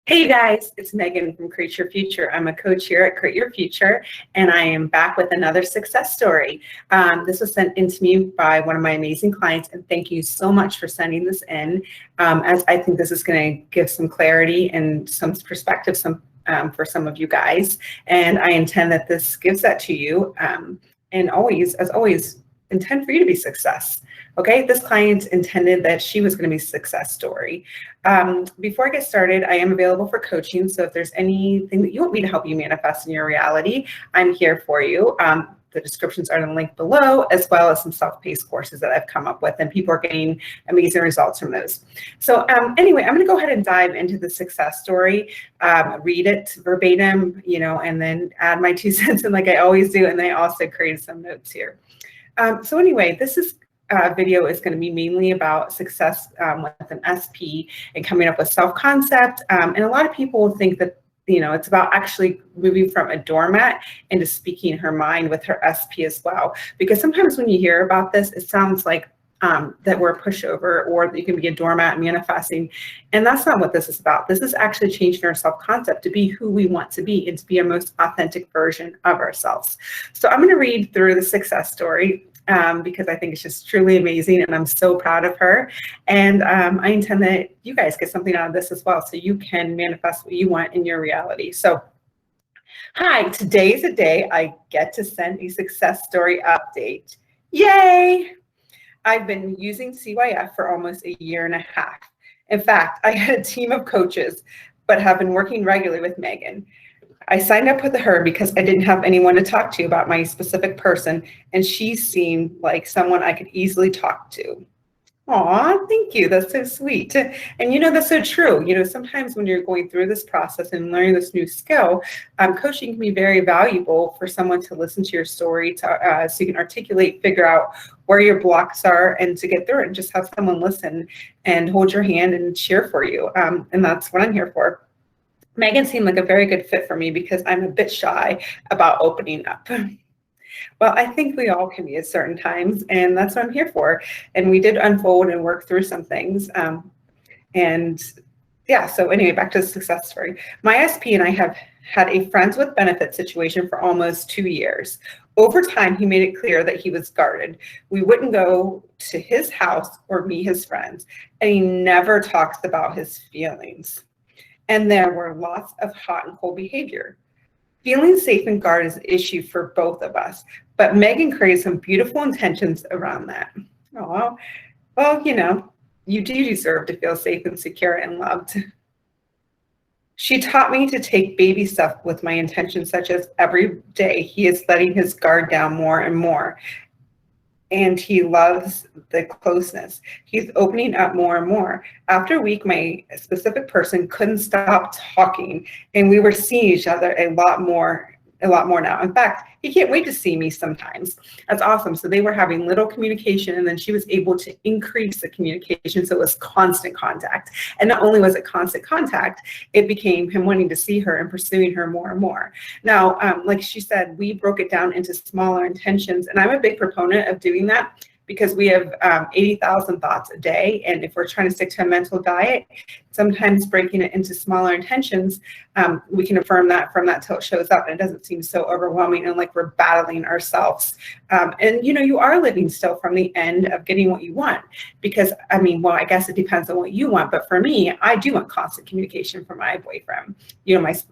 Hey guys, it's Megan from Create Your Future. I'm a coach here at Create Your Future, and I am back with another success story. This was sent in to me by one of my amazing clients, and thank you so much for sending this in, as I think this is going to give some clarity and some perspective for some of you guys, and I intend that this gives that to you, and always, as always, intend for you to be success. Okay, this client intended that she was going to be a success story. Before I get started, I am available for coaching. So if there's anything that you want me to help you manifest in your reality, I'm here for you. The descriptions are in the link below, as well as some self-paced courses that I've come up with, and people are getting amazing results from those. So anyway, I'm going to go ahead and dive into the success story, read it verbatim, and then add my 2 cents in like I always do. And then I also created some notes here. So anyway, this video is going to be mainly about success with an SP and coming up with self-concept. And a lot of people think that, it's about actually moving from a doormat into speaking her mind with her SP as well. Because sometimes when you hear about this, it sounds like that we're a pushover, or that you can be a doormat manifesting. And that's not what this is about. This is actually changing our self-concept to be who we want to be and to be our most authentic version of ourselves. So I'm going to read through the success story because I think it's just truly amazing, and I'm so proud of her. And I intend that you guys get something out of this as well, so you can manifest what you want in your reality. So, hi, today is a day I get to send a success story update. Yay! I've been using CYF for almost a year and a half. In fact, I had a team of coaches, but have been working regularly with Megan. I signed up with her because I didn't have anyone to talk to about my specific person, and she seemed like someone I could easily talk to. Aw, thank you. That's so sweet. And that's so true. Sometimes when you're going through this process and learning this new skill, coaching can be very valuable for someone to listen to your story, so you can articulate, figure out where your blocks are, and to get through it, and just have someone listen and hold your hand and cheer for you. And that's what I'm here for. Megan seemed like a very good fit for me because I'm a bit shy about opening up. Well, I think we all can be at certain times, and that's what I'm here for. And we did unfold and work through some things. And yeah, so anyway, back to the success story. My SP and I have had a friends with benefits situation for almost 2 years. Over time, he made it clear that he was guarded. We wouldn't go to his house or meet his friends, and he never talks about his feelings. And there were lots of hot and cold behavior. Feeling safe and guarded is an issue for both of us, but Megan created some beautiful intentions around that. Oh, well, you do deserve to feel safe and secure and loved. She taught me to take baby steps with my intentions, such as every day he is letting his guard down more and more. And he loves the closeness. He's opening up more and more. After a week, my specific person couldn't stop talking, and we were seeing each other a lot more now. In fact, he can't wait to see me sometimes. That's awesome. So they were having little communication, and then she was able to increase the communication, so it was constant contact. And not only was it constant contact, it became him wanting to see her and pursuing her more and more. Now, like she said, we broke it down into smaller intentions, and I'm a big proponent of doing that, because we have 80,000 thoughts a day. And if we're trying to stick to a mental diet, sometimes breaking it into smaller intentions, we can affirm that from that till it shows up, and it doesn't seem so overwhelming and like we're battling ourselves. And you are living still from the end of getting what you want, because I guess it depends on what you want, but for me, I do want constant communication from my boyfriend,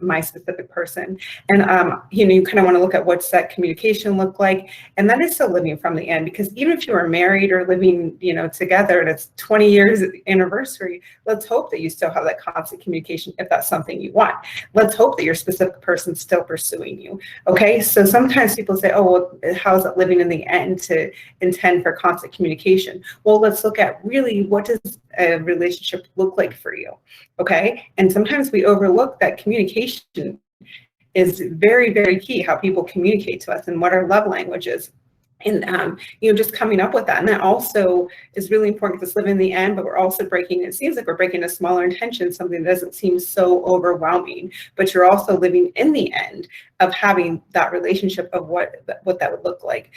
my specific person. And you kind of want to look at what's that communication look like, and that is still living from the end, because even if you are married or living together and it's 20 years anniversary, let's hope that you still have that constant communication if that's something you want. Let's hope that your specific person's still pursuing you. Okay, so sometimes people say, oh, well, how is it living in the end to intend for constant communication? Well, let's look at really, what does a relationship look like for you? Okay, and sometimes we overlook that communication is very, very key, how people communicate to us and what our love language is. And just coming up with that. And that also is really important because it's living in the end, but we're also breaking, it seems like we're breaking a smaller intention, something that doesn't seem so overwhelming, but you're also living in the end of having that relationship of what that would look like.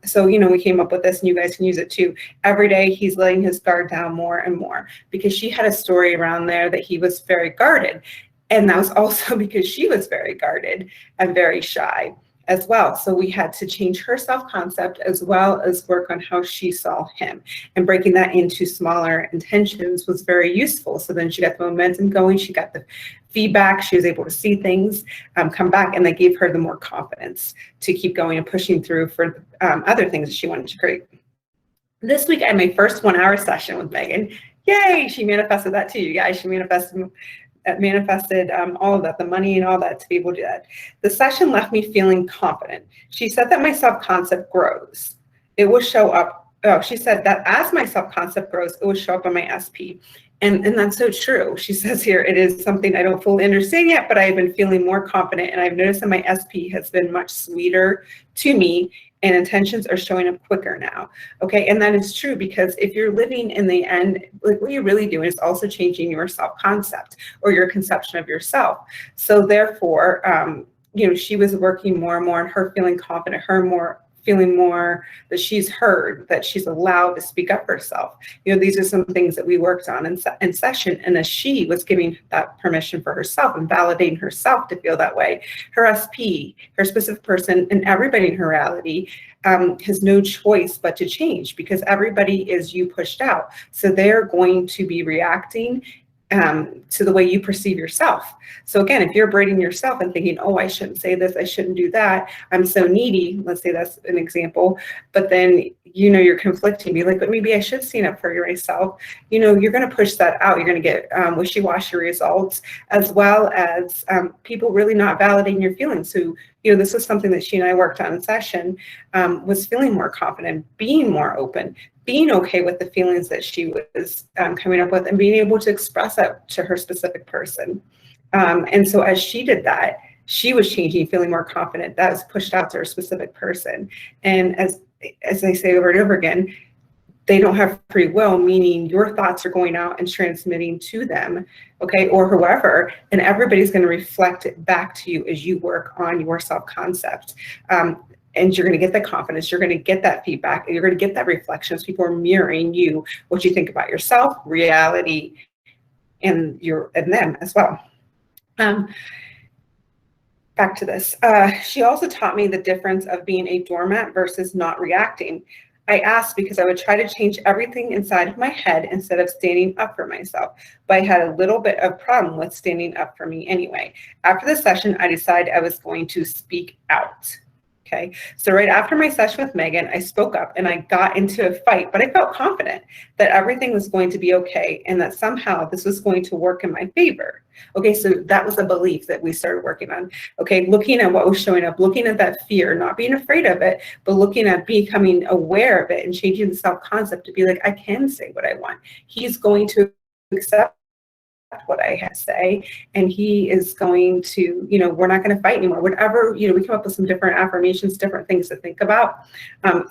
So we came up with this, and you guys can use it too. Every day he's letting his guard down more and more, because she had a story around there that he was very guarded. And that was also because she was very guarded and very shy as well. So we had to change her self-concept as well as work on how she saw him, and breaking that into smaller intentions was very useful. So then she got the momentum going, she got the feedback, she was able to see things come back, and that gave her the more confidence to keep going and pushing through for other things that she wanted to create. This week I had my first 1-hour session with Megan. Yay, she manifested that too, you guys. She manifested all of that, the money and all that, to be able to do that. The session left me feeling confident. She said that my self-concept grows. It will show up. Oh, she said that as my self-concept grows, it will show up on my SP. And that's so true. She says here, it is something I don't fully understand yet, but I've been feeling more confident, and I've noticed that my SP has been much sweeter to me, and intentions are showing up quicker now. Okay, and that is true, because if you're living in the end, like, what you're really doing is also changing your self-concept or your conception of yourself. So therefore, she was working more and more on her feeling confident, feeling more that she's heard, that she's allowed to speak up herself. These are some things that we worked on in session. And as she was giving that permission for herself and validating herself to feel that way, her SP, her specific person, and everybody in her reality has no choice but to change, because everybody is you pushed out. So they're going to be reacting to the way you perceive yourself. So again, if you're berating yourself and thinking, oh, I shouldn't say this, I shouldn't do that, I'm so needy, let's say that's an example, but then you're conflicting, be like, but maybe I should stand up for myself. You're going to push that out. You're going to get wishy-washy results, as well as people really not validating your feelings. So this was something that she and I worked on in session, was feeling more confident, being more open, being okay with the feelings that she was coming up with, and being able to express that to her specific person. And so as she did that, she was changing, feeling more confident. That was pushed out to her specific person. And as I say over and over again, they don't have free will, meaning your thoughts are going out and transmitting to them, okay, or whoever, and everybody's going to reflect it back to you as you work on your self-concept. And you're going to get that confidence, you're going to get that feedback, and you're going to get that reflection as people are mirroring you, what you think about yourself, reality, and them as well. Back to this. She also taught me the difference of being a doormat versus not reacting. I asked because I would try to change everything inside of my head instead of standing up for myself, but I had a little bit of problem with standing up for me anyway. After the session, I decided I was going to speak out. Okay, so right after my session with Megan, I spoke up and I got into a fight, but I felt confident that everything was going to be okay and that somehow this was going to work in my favor. Okay, so that was a belief that we started working on. Okay, looking at what was showing up, looking at that fear, not being afraid of it, but looking at becoming aware of it and changing the self-concept to be like, I can say what I want. He's going to accept what I have to say, and he is going to, we're not going to fight anymore. Whatever, we come up with some different affirmations, different things to think about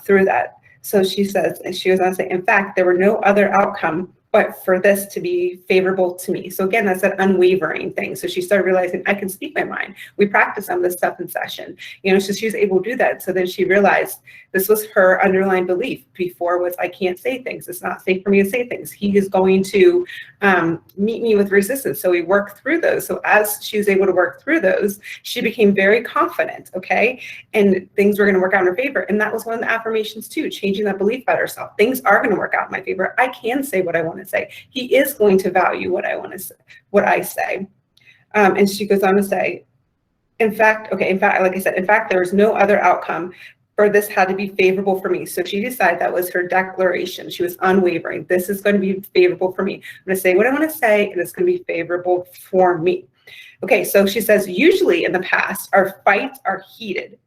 through that. So she says, and she goes on to say, in fact, there were no other outcome but for this to be favorable to me. So again, that's that unwavering thing. So she started realizing I can speak my mind. We practiced some of this stuff in session, so she was able to do that. So then she realized this was her underlying belief. Before was, I can't say things. It's not safe for me to say things. He is going to meet me with resistance. So we worked through those. So as she was able to work through those, she became very confident, okay? And things were going to work out in her favor. And that was one of the affirmations too, changing that belief about herself. Things are going to work out in my favor. I can say what I want to say. He is going to value what I want to say, what I say. And she goes on to say, in fact, like I said, in fact, there was no other outcome, for this had to be favorable for me. So she decided that was her declaration. She was unwavering. This is going to be favorable for me. I'm going to say what I want to say, and it's going to be favorable for me. Okay, so she says, usually in the past, our fights are heated.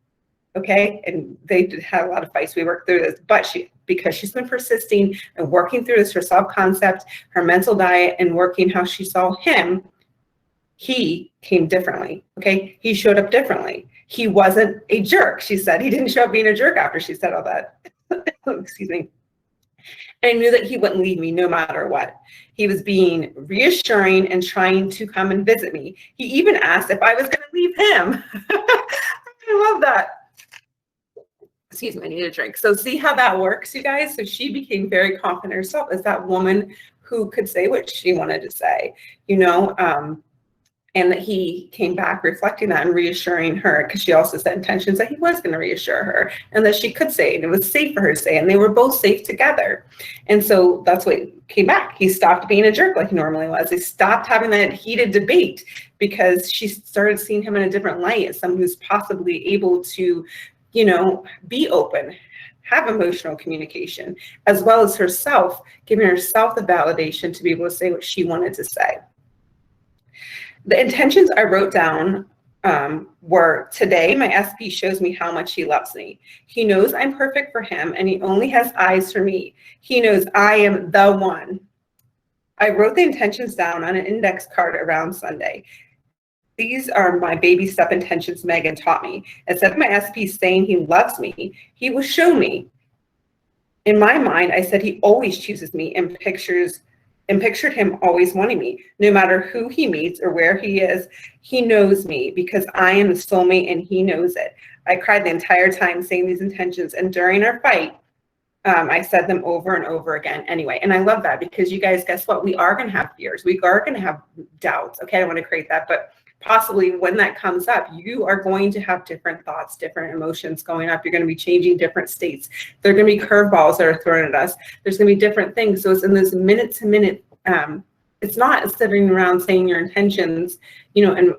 Okay, and they did have a lot of fights. We worked through this, but because she's been persisting and working through this, her self-concept, her mental diet, and working how she saw him, He came differently, okay? He showed up differently. He wasn't a jerk, she said. He didn't show up being a jerk after she said all that. Excuse me. And I knew that he wouldn't leave me no matter what. He was being reassuring and trying to come and visit me. He even asked if I was going to leave him. I love that. Excuse me, I need a drink. So see how that works, you guys? So she became very confident in herself as that woman who could say what she wanted to say, you know, and that he came back reflecting that and reassuring her, because she also set intentions that he was going to reassure her and that she could say it. And it was safe for her to say, and they were both safe together. And so that's what came back. He stopped being a jerk like he normally was. They stopped having that heated debate because she started seeing him in a different light as someone who's possibly able to, you know, be open, have emotional communication, as well as herself, giving herself the validation to be able to say what she wanted to say. The intentions I wrote down were, today, my SP shows me how much he loves me. He knows I'm perfect for him, and he only has eyes for me. He knows I am the one. I wrote the intentions down on an index card around Sunday. These are my baby step intentions Megan taught me. Instead of my SP saying he loves me, he will show me. In my mind, I said he always chooses me and pictured him always wanting me. No matter who he meets or where he is, he knows me because I am the soulmate and he knows it. I cried the entire time saying these intentions, and during our fight, I said them over and over again anyway. And I love that because you guys, guess what? We are going to have fears. We are going to have doubts. Okay, I want to create that, but possibly when that comes up, you are going to have different thoughts, different emotions going up. You're going to be changing different states. There are going to be curveballs that are thrown at us. There's going to be different things. So it's in this minute to minute. It's not sitting around saying your intentions, you know, and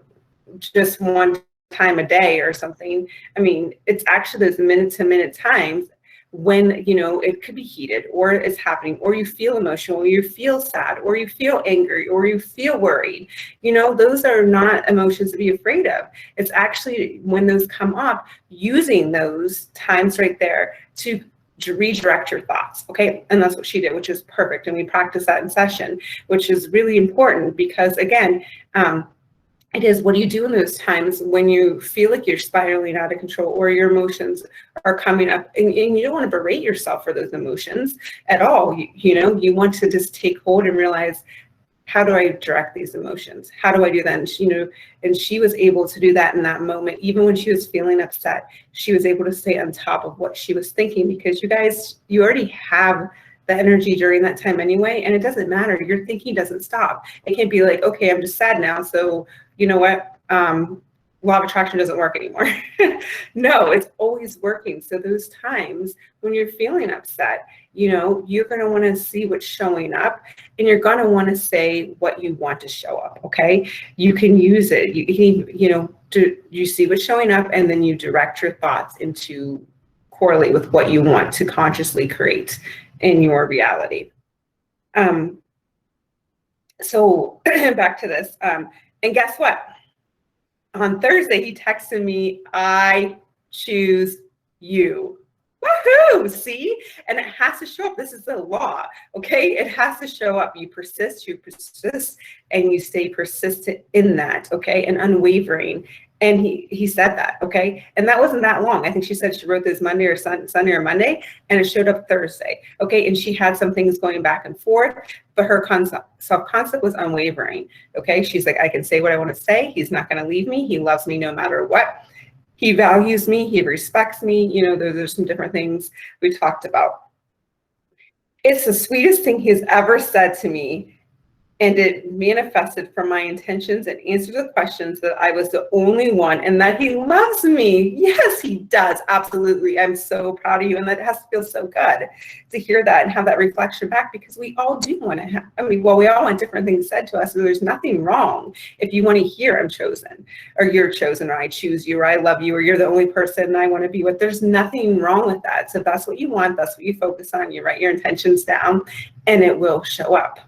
just one time a day or something. I mean, it's actually those minute to minute times when, you know, it could be heated or it's happening, or you feel emotional, or you feel sad, or you feel angry, or you feel worried. You know, those are not emotions to be afraid of. It's actually when those come up, using those times right there to redirect your thoughts, okay? And that's what she did, which is perfect. And we practice that in session, which is really important because, again, it is, what do you do in those times when you feel like you're spiraling out of control or your emotions are coming up, and you don't want to berate yourself for those emotions at all. You know, you want to just take hold and realize, how do I direct these emotions? How do I do that? And she, you know, and she was able to do that in that moment. Even when she was feeling upset, she was able to stay on top of what she was thinking, because you guys, you already have the energy during that time anyway, and it doesn't matter. Your thinking doesn't stop. It can't be like, okay, I'm just sad now, so you know what? Law of attraction doesn't work anymore. No, it's always working. So those times when you're feeling upset, you know, you're going to want to see what's showing up, and you're going to want to say what you want to show up. Okay. You can use it. You can, you know, you see what's showing up, and then you direct your thoughts into correlate with what you want to consciously create in your reality. So back to this. And guess what? On Thursday, he texted me, I choose you. Woohoo! See? And it has to show up. This is the law, okay? It has to show up. You persist, and you stay persistent in that, okay? And unwavering. And he said that, okay? And that wasn't that long. I think she said she wrote this Monday or Sunday or Monday, and it showed up Thursday, okay? And she had some things going back and forth, but her self-concept was unwavering, okay? She's like, I can say what I want to say. He's not going to leave me. He loves me no matter what. He values me. He respects me. You know, there's some different things we talked about. It's the sweetest thing he's ever said to me. And it manifested from my intentions and answered the questions that I was the only one, and that he loves me. Yes, he does. Absolutely. I'm so proud of you. And that has to feel so good to hear that and have that reflection back, because we all do want to have, I mean, well, we all want different things said to us. So there's nothing wrong if you want to hear I'm chosen, or you're chosen, or I choose you, or I love you, or you're the only person I want to be with. There's nothing wrong with that. So if that's what you want, that's what you focus on. You write your intentions down, and it will show up.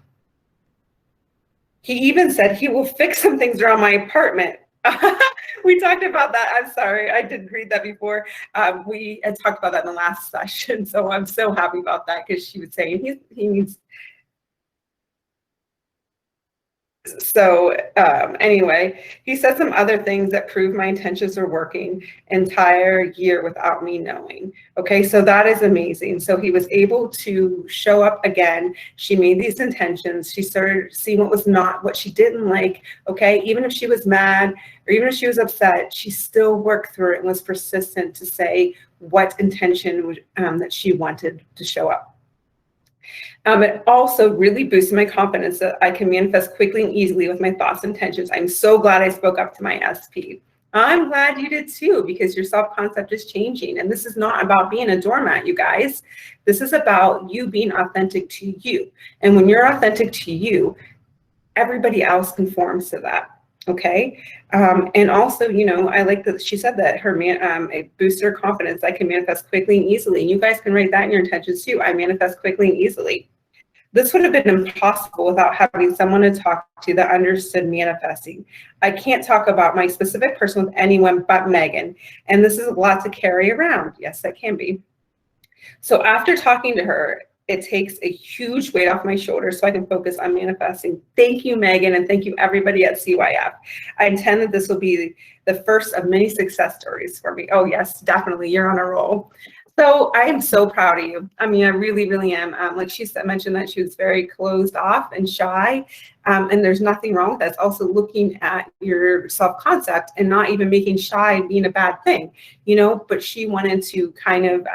He even said he will fix some things around my apartment. We talked about that. I'm sorry, I didn't read that before. We had talked about that in the last session, so I'm so happy about that, because she was saying he needs. So anyway, he said some other things that prove my intentions are working entire year without me knowing. Okay, so that is amazing. So he was able to show up again. She made these intentions. She started seeing what was not, what she didn't like. Okay, even if she was mad or even if she was upset, she still worked through it and was persistent to say what intention that she wanted to show up. It also really boosted my confidence that I can manifest quickly and easily with my thoughts and intentions. I'm so glad I spoke up to my SP. I'm glad you did too, because your self-concept is changing. And this is not about being a doormat, you guys. This is about you being authentic to you. And when you're authentic to you, everybody else conforms to that. Okay. And also, you know, I like that she said that her it boosted her confidence. I can manifest quickly and easily. And you guys can write that in your intentions too. I manifest quickly and easily. This would have been impossible without having someone to talk to that understood manifesting. I can't talk about my specific person with anyone but Megan. And this is a lot to carry around. Yes, that can be. So after talking to her, it takes a huge weight off my shoulders so I can focus on manifesting. Thank you, Megan, and thank you everybody at CYF. I intend that this will be the first of many success stories for me. Oh yes, definitely, you're on a roll. So I am so proud of you. I mean, I really, really am. Like she mentioned that she was very closed off and shy, and there's nothing wrong with that. It's also looking at your self-concept and not even making shy being a bad thing, you know, but she wanted to kind of,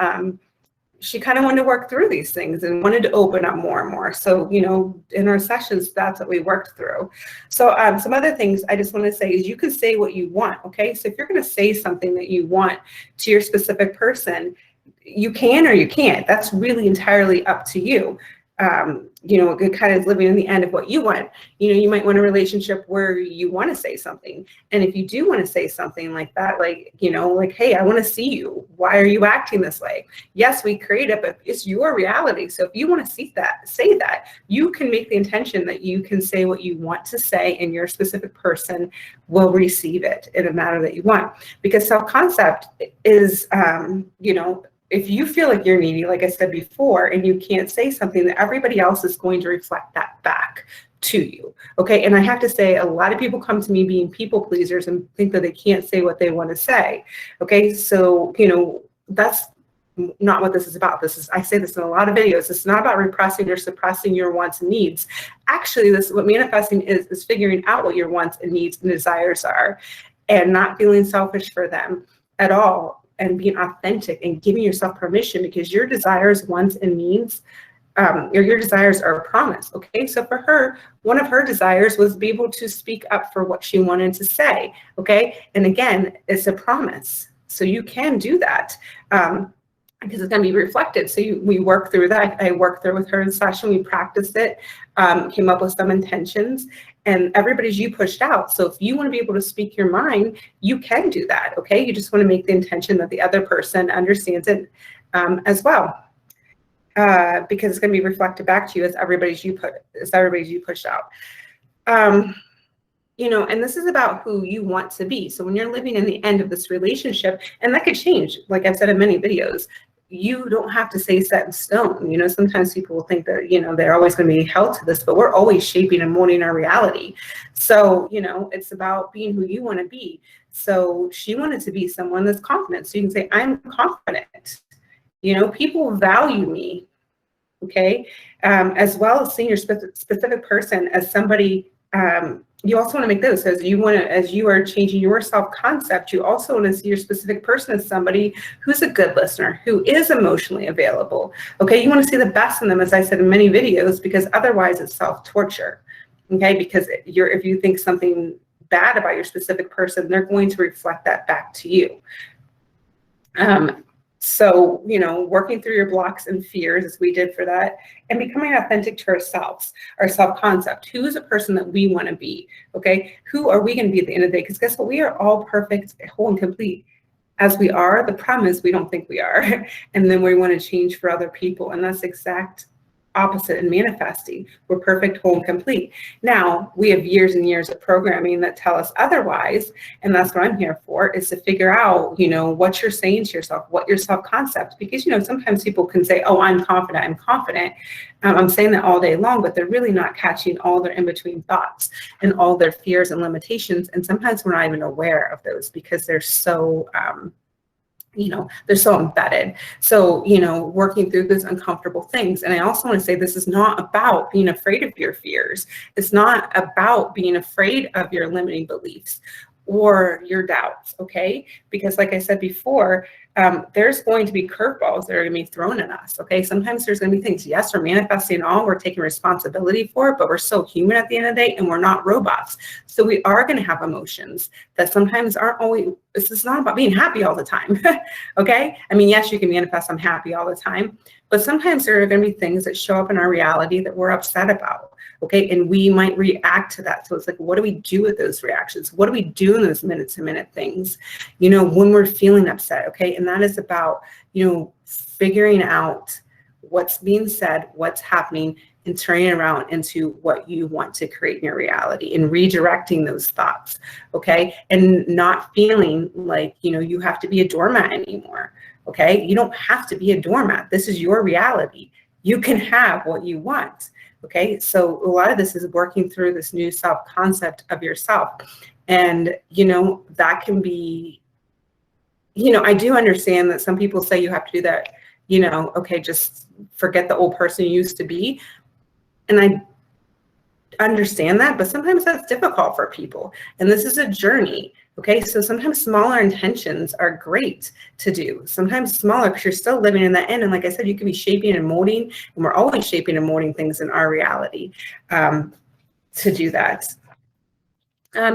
wanted to work through these things and wanted to open up more and more. So, you know, in our sessions, that's what we worked through. So some other things I just want to say is you can say what you want, okay? So if you're going to say something that you want to your specific person, you can or you can't. That's really entirely up to you. You know, it kind of living in the end of what you want. You know, you might want a relationship where you want to say something. And if you do want to say something like that, like, you know, like, hey, I want to see you. Why are you acting this way? Yes, we create it, but it's your reality. So if you want to see that, say that. You can make the intention that you can say what you want to say and your specific person will receive it in a manner that you want. Because self-concept is, you know, if you feel like you're needy, like I said before, and you can't say something, that everybody else is going to reflect that back to you. Okay. And I have to say, a lot of people come to me being people pleasers and think that they can't say what they want to say. Okay. So, you know, that's not what this is about. This is, I say this in a lot of videos, it's not about repressing or suppressing your wants and needs. Actually, this, what manifesting is figuring out what your wants and needs and desires are and not feeling selfish for them at all, and being authentic and giving yourself permission, because your desires, wants, and needs, your desires are a promise, okay? So for her, one of her desires was to be able to speak up for what she wanted to say, okay? And again, it's a promise. So you can do that. Because it's going to be reflected. So we work through that. I worked through with her in session. We practiced it, came up with some intentions, and everybody's you pushed out. So if you want to be able to speak your mind, you can do that. Okay. You just want to make the intention that the other person understands it as well. Because it's going to be reflected back to you as everybody's you pushed out. You know, and this is about who you want to be. So when you're living in the end of this relationship, and that could change, like I've said in many videos, you don't have to say set in stone. You know, sometimes people will think that, you know, they're always going to be held to this, but we're always shaping and molding our reality. So, you know, it's about being who you want to be. So she wanted to be someone that's confident. So you can say, I'm confident. You know, people value me. Okay. As well as seeing your specific person as somebody, you also want to make those as you are changing your self-concept, you also want to see your specific person as somebody who's a good listener, who is emotionally available. Okay, you want to see the best in them, as I said in many videos, because otherwise it's self-torture. Okay, because if you think something bad about your specific person, they're going to reflect that back to you. So, you know, working through your blocks and fears, as we did for that, and becoming authentic to ourselves, our self-concept. Who is a person that we want to be? Okay, who are we going to be at the end of the day? Because guess what? We are all perfect, whole, and complete as we are. The problem is we don't think we are. And then we want to change for other people. And that's exact opposite in manifesting. We're perfect, whole, and complete. Now, we have years and years of programming that tell us otherwise, and that's what I'm here for, is to figure out, you know, what you're saying to yourself, what your self-concept, because, you know, sometimes people can say, oh, I'm confident, I'm confident. I'm saying that all day long, but they're really not catching all their in-between thoughts and all their fears and limitations, and sometimes we're not even aware of those because they're so, you know, they're so embedded. So, you know, working through those uncomfortable things. And I also want to say, this is not about being afraid of your fears. It's not about being afraid of your limiting beliefs or your doubts, okay? Because like I said before, there's going to be curveballs that are going to be thrown at us, okay? Sometimes there's going to be things, yes, we're manifesting all, we're taking responsibility for it, but we're so human at the end of the day, and we're not robots. So we are going to have emotions that sometimes aren't always, this is not about being happy all the time, okay? I mean, yes, you can manifest I'm happy all the time, but sometimes there are going to be things that show up in our reality that we're upset about. Okay, and we might react to that. So it's like, what do we do with those reactions? What do we do in those minute-to-minute things, you know, when we're feeling upset? Okay, and that is about, you know, figuring out what's being said, what's happening, and turning it around into what you want to create in your reality and redirecting those thoughts. Okay, and not feeling like, you know, you have to be a doormat anymore. Okay, you don't have to be a doormat. This is your reality. You can have what you want. Okay, so a lot of this is working through this new self-concept of yourself. And, you know, that can be, you know, I do understand that some people say you have to do that, you know, okay, just forget the old person you used to be. And I understand that, but sometimes that's difficult for people. And this is a journey. Okay, so sometimes smaller intentions are great to do. Sometimes smaller because you're still living in that end. And like I said, you can be shaping and molding, and we're always shaping and molding things in our reality to do that.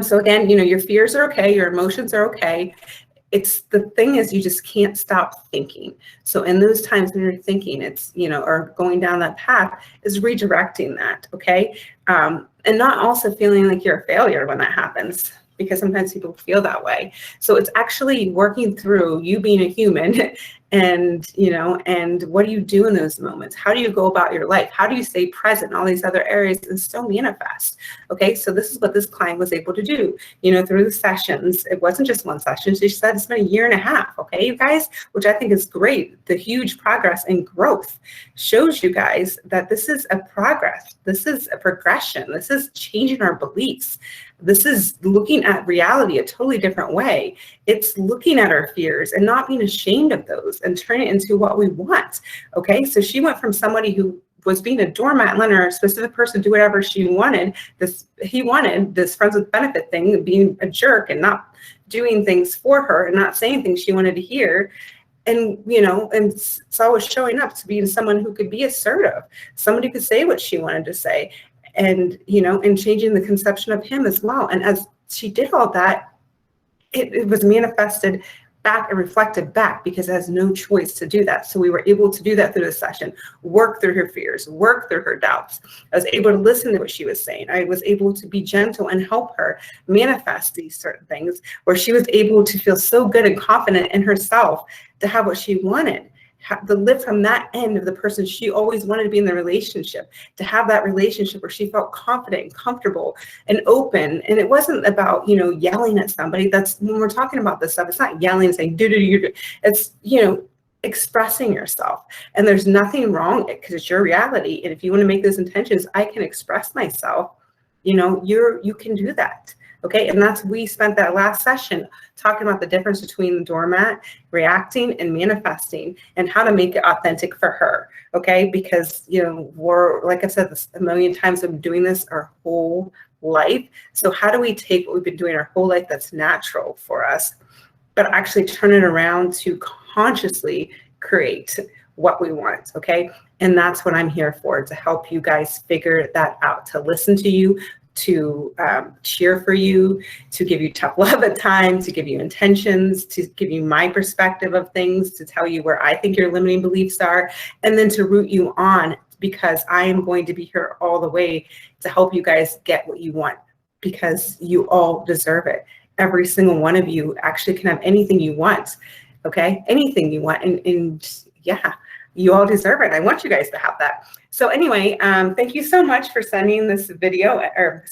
So again, you know, your fears are okay, your emotions are okay. It's the thing is, you just can't stop thinking. So in those times when you're thinking, it's, you know, or going down that path, is redirecting that, okay? And not also feeling like you're a failure when that happens, because sometimes people feel that way. So it's actually working through you being a human and, you know, and what do you do in those moments? How do you go about your life? How do you stay present in all these other areas and still manifest? Okay, so this is what this client was able to do, you know, through the sessions. It wasn't just one session. She said it's been 1.5 years, okay, you guys, which I think is great. The huge progress and growth shows you guys that this is a progress. This is a progression. This is changing our beliefs. This is looking at reality a totally different way. It's looking at our fears and not being ashamed of those and turning it into what we want. Okay, so she went from somebody who was being a doormat and letting a specific person do whatever she wanted. He wanted this friends with benefit thing, being a jerk and not doing things for her and not saying things she wanted to hear. And, you know, and so was showing up to being someone who could be assertive, somebody who could say what she wanted to say. And, you know, and changing the conception of him as well. And as she did all that, it was manifested back and reflected back because it has no choice to do that. So we were able to do that through the session, work through her fears, work through her doubts. I was able to listen to what she was saying. I was able to be gentle and help her manifest these certain things where she was able to feel so good and confident in herself to have what she wanted. To live from that end of the person she always wanted to be in the relationship, to have that relationship where she felt confident and comfortable and open. And it wasn't about, you know, yelling at somebody. That's when we're talking about this stuff. It's not yelling and saying, do. It's, you know, expressing yourself. And there's nothing wrong because it's your reality. And if you want to make those intentions, I can express myself, you know, you can do that. Okay, and that's, we spent that last session talking about the difference between the doormat, reacting, and manifesting, and how to make it authentic for her. Okay, because, you know, we're, like I said this 1,000,000 times, of doing this our whole life. So how do we take what we've been doing our whole life that's natural for us, but actually turn it around to consciously create what we want? Okay, and that's what I'm here for, to help you guys figure that out, to listen to you, to cheer for you, to give you tough love at times, to give you intentions, to give you my perspective of things, to tell you where I think your limiting beliefs are, and then to root you on, because I am going to be here all the way to help you guys get what you want, because you all deserve it. Every single one of you actually can have anything you want, okay? Anything you want. And yeah, you all deserve it. I want you guys to have that. So anyway, thank you so much for sending this video or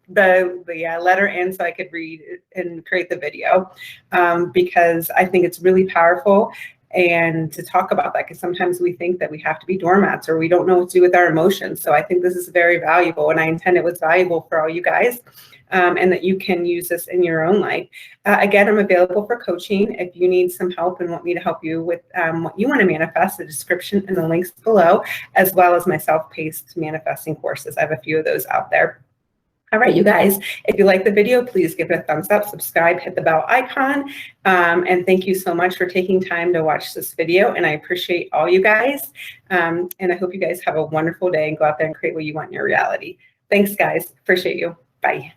the letter in so I could read and create the video, because I think it's really powerful. And to talk about that, because sometimes we think that we have to be doormats or we don't know what to do with our emotions. So I think this is very valuable, and I intend it was valuable for all you guys, and that you can use this in your own life. Again, I'm available for coaching. If you need some help and want me to help you with what you want to manifest, the description and the links below, as well as my self-paced manifesting courses. I have a few of those out there. All right, you guys, if you like the video, please give it a thumbs up, subscribe, hit the bell icon. And thank you so much for taking time to watch this video. And I appreciate all you guys. And I hope you guys have a wonderful day and go out there and create what you want in your reality. Thanks, guys. Appreciate you. Bye.